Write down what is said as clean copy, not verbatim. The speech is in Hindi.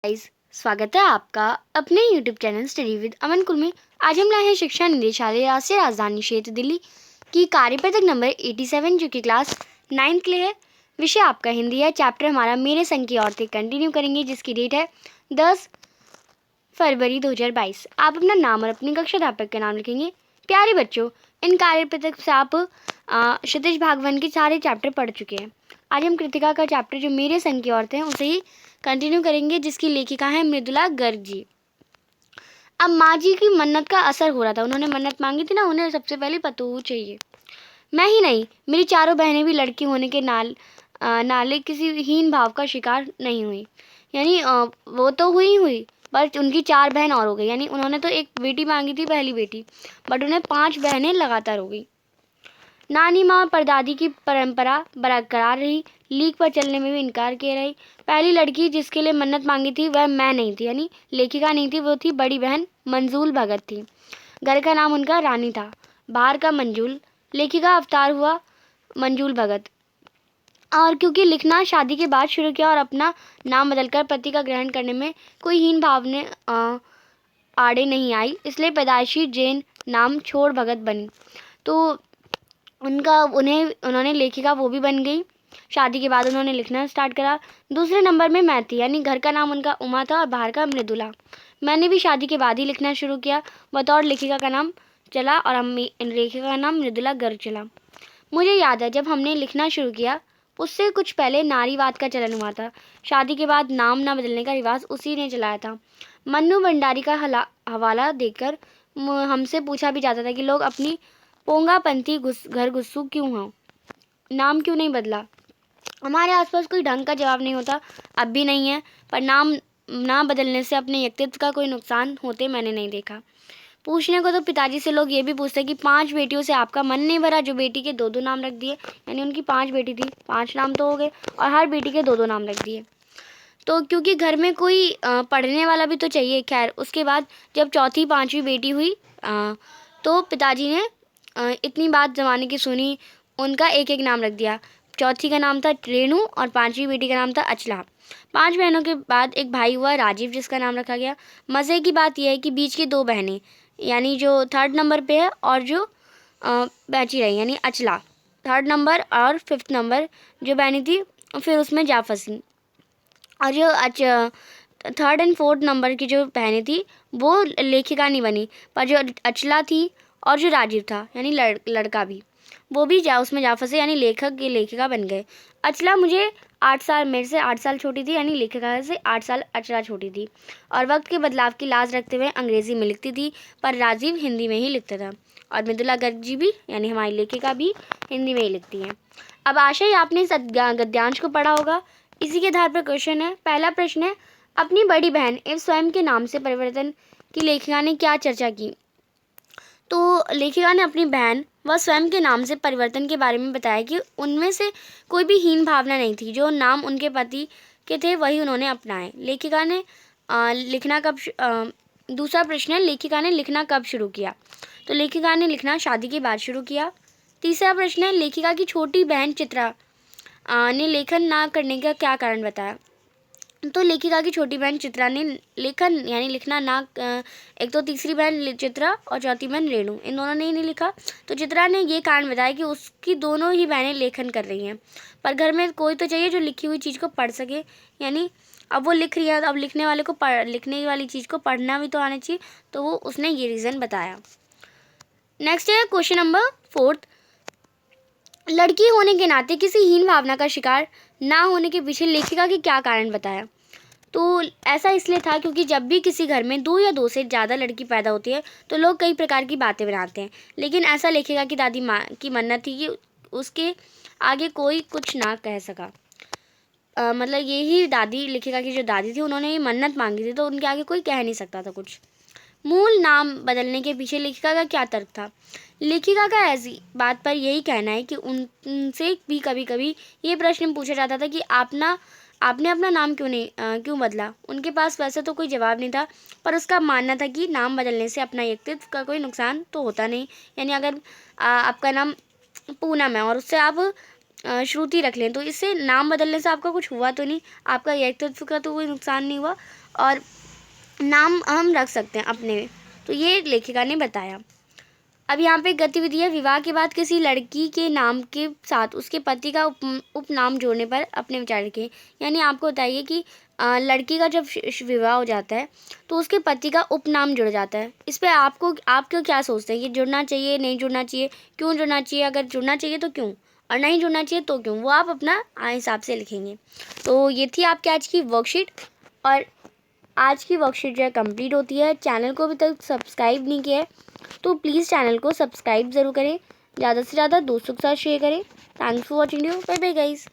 गाइस, स्वागत है आपका अपने YouTube चैनल स्टडी विद अमन कुल में। आज हम लाए हैं शिक्षा निदेशालय राष्ट्रीय राजधानी क्षेत्र दिल्ली की कार्यपत्रक नंबर 87 जो कि क्लास 9 के लिए है। विषय आपका हिंदी है। चैप्टर हमारा मेरे संग की औरतें कंटिन्यू करेंगे, जिसकी डेट है 10 फरवरी 2022। आप अपना नाम और अपनी कक्षा अध्यापक का नाम लिखेंगे। प्यारे बच्चों, इन कार्यपत्रक से आप क्षितिज भागवन के सारे चैप्टर पढ़ चुके हैं। आज हम कृतिका का चैप्टर जो मेरे संग की औरतें हैं उसे ही कंटिन्यू करेंगे, जिसकी लेखिका है मृदुला गर्ग जी। अब माँ जी की मन्नत का असर हो रहा था। उन्होंने मन्नत मांगी थी ना, उन्हें सबसे पहले पतोहू चाहिए। मैं ही नहीं, मेरी चारों बहनें भी लड़की होने के नाले किसी हीन भाव का शिकार नहीं हुई। यानी वो तो हुई पर उनकी 4 बहन और हो गई। यानी उन्होंने तो एक बेटी मांगी थी, पहली बेटी, बट उन्हें 5 बहनें लगातार हो गई। नानी माँ और परदादी की परंपरा बरकरार रही, लीक पर चलने में भी इनकार किए रही। पहली लड़की जिसके लिए मन्नत मांगी थी वह मैं नहीं थी, यानी लेखिका नहीं थी, वो थी बड़ी बहन मंजूल भगत थी। घर का नाम उनका रानी था, बाहर का मंजूल। लेखिका अवतार हुआ मंजूल भगत। और क्योंकि लिखना शादी के बाद शुरू किया और अपना नाम बदलकर पति का ग्रहण करने में कोई हीन भावने आड़े नहीं आई, इसलिए पैदाइशी जैन नाम छोड़ भगत बनी। तो उन्होंने लेखिका वो भी बन गई। शादी के बाद उन्होंने लिखना स्टार्ट करा। दूसरे नंबर में मैं थी, यानी घर का नाम उनका उमा था और बाहर का मृदुला। मैंने भी शादी के बाद ही लिखना शुरू किया। बतौर लेखिका का नाम चला और लेखिका का नाम मृदुला गर्ग चला। मुझे याद है जब हमने लिखना शुरू किया उससे कुछ पहले नारीवाद का चलन हुआ था। शादी के बाद नाम न बदलने का रिवाज उसी ने चलाया था। मन्नू भंडारी का हवाला देकर हमसे पूछा भी जाता था कि लोग अपनी पोंगापंथी घर गुस्सू क्यों हो, नाम क्यों नहीं बदला। हमारे आसपास कोई ढंग का जवाब नहीं होता, अब भी नहीं है, पर नाम ना बदलने से अपने व्यक्तित्व का कोई नुकसान होते मैंने नहीं देखा। पूछने को तो पिताजी से लोग ये भी पूछते कि 5 बेटियों से आपका मन नहीं भरा जो बेटी के 2-2 नाम रख दिए। यानी उनकी 5 बेटी थी, 5 नाम तो हो गए और हर बेटी के 2-2 नाम रख दिए। तो क्योंकि घर में कोई पढ़ने वाला भी तो चाहिए। खैर, उसके बाद जब चौथी 5वीं बेटी हुई तो पिताजी ने इतनी बात ज़माने की सुनी, उनका एक एक नाम रख दिया। चौथी का नाम था रेणु और 5वीं बेटी का नाम था अचला। 5 बहनों के बाद एक भाई हुआ राजीव, जिसका नाम रखा गया। मज़े की बात यह है कि बीच की 2 बहनें, यानी जो 3rd नंबर पे है और जो बची रही, यानी अचला 3rd नंबर और 5th नंबर जो बहनी थी, फिर उसमें जा फंसी। और जो 3rd एंड 4th नंबर की जो बहनें थी वो लेखिका नहीं बनी, पर जो अचला थी और जो राजीव था, यानी लड़का भी, वो भी उसमें जा फंसे, यानी लेखक की लेखिका बन गए। अचला मुझे 8 साल, मेरे से 8 साल छोटी थी, यानी लेखिका से 8 साल अचला छोटी थी, और वक्त के बदलाव की लाज रखते हुए अंग्रेज़ी में लिखती थी, पर राजीव हिंदी में ही लिखता था। और मृदुला गर्ग जी भी, यानी हमारी लेखिका भी, हिंदी में ही लिखती हैं। अब आशा ही आपने इस गद्यांश को पढ़ा होगा। इसी के आधार पर क्वेश्चन है। पहला प्रश्न है, अपनी बड़ी बहन एवं स्वयं के नाम से परिवर्तन की लेखिका ने क्या चर्चा की। तो लेखिका ने अपनी बहन व स्वयं के नाम से परिवर्तन के बारे में बताया कि उनमें से कोई भी हीन भावना नहीं थी। जो नाम उनके पति के थे वही उन्होंने अपनाए। लेखिका ने लिखना कब दूसरा प्रश्न है, लेखिका ने लिखना कब शुरू किया। तो लेखिका ने लिखना शादी के बाद शुरू किया। तीसरा प्रश्न है, लेखिका की छोटी बहन चित्रा ने लेखन ना करने का क्या कारण बताया। तो लेखिका की छोटी बहन चित्रा ने लेखन यानी लिखना ना एक तो तीसरी बहन चित्रा और चौथी बहन रेणु, इन दोनों ने ही नहीं लिखा। तो चित्रा ने ये कारण बताया कि उसकी दोनों ही बहनें लेखन कर रही हैं, पर घर में कोई तो चाहिए जो लिखी हुई चीज़ को पढ़ सके। यानी अब वो लिख रही है, अब लिखने वाले को लिखने वाली चीज़ को पढ़ना भी तो आना चाहिए, तो वो उसने ये रीज़न बताया। नेक्स्ट है क्वेश्चन नंबर 4। लड़की होने के नाते किसी हीन भावना का शिकार ना होने के पीछे लेखिका के क्या कारण बताया। तो ऐसा इसलिए था क्योंकि जब भी किसी घर में 2 या 2 से ज़्यादा लड़की पैदा होती है तो लोग कई प्रकार की बातें बनाते हैं, लेकिन ऐसा लेखिका की दादी माँ की मन्नत थी कि उसके आगे कोई कुछ ना कह सका। मतलब यही दादी, लेखिका की जो दादी थी, उन्होंने ये मन्नत मांगी थी, तो उनके आगे कोई कह नहीं सकता था कुछ। मूल नाम बदलने के पीछे लेखिका का क्या तर्क था। लेखिका का ऐसी बात पर यही कहना है कि उनसे भी कभी कभी ये प्रश्न पूछा जाता था कि आपने अपना नाम क्यों बदला। उनके पास वैसे तो कोई जवाब नहीं था, पर उसका मानना था कि नाम बदलने से अपना व्यक्तित्व का कोई नुकसान तो होता नहीं। यानी अगर आपका नाम पूनम है और उससे आप श्रुति रख लें तो इससे नाम बदलने से आपका कुछ हुआ तो नहीं, आपका व्यक्तित्व का तो कोई नुकसान नहीं हुआ, और नाम हम रख सकते हैं अपने। तो ये लेखिका ने बताया। अब यहाँ पे गतिविधि है, विवाह के बाद किसी लड़की के नाम के साथ उसके पति का उपनाम जोड़ने पर अपने विचार लिखें। यानी आपको बताइए कि लड़की का जब विवाह हो जाता है तो उसके पति का उपनाम जुड़ जाता है। इस पर आपको क्या सोचते हैं कि जुड़ना चाहिए, नहीं जुड़ना चाहिए, क्यों जुड़ना चाहिए, अगर जुड़ना चाहिए तो क्यों, और नहीं जुड़ना चाहिए तो क्यों, वो आप अपना हिसाब से लिखेंगे। तो ये थी आपकी आज की वर्कशीट। और आज की वर्कशीट जो है कंप्लीट होती है। चैनल को अभी तक सब्सक्राइब नहीं किया है तो प्लीज़ चैनल को सब्सक्राइब ज़रूर करें, ज़्यादा से ज़्यादा दोस्तों के साथ शेयर करें। Thanks for watching you, bye bye guys.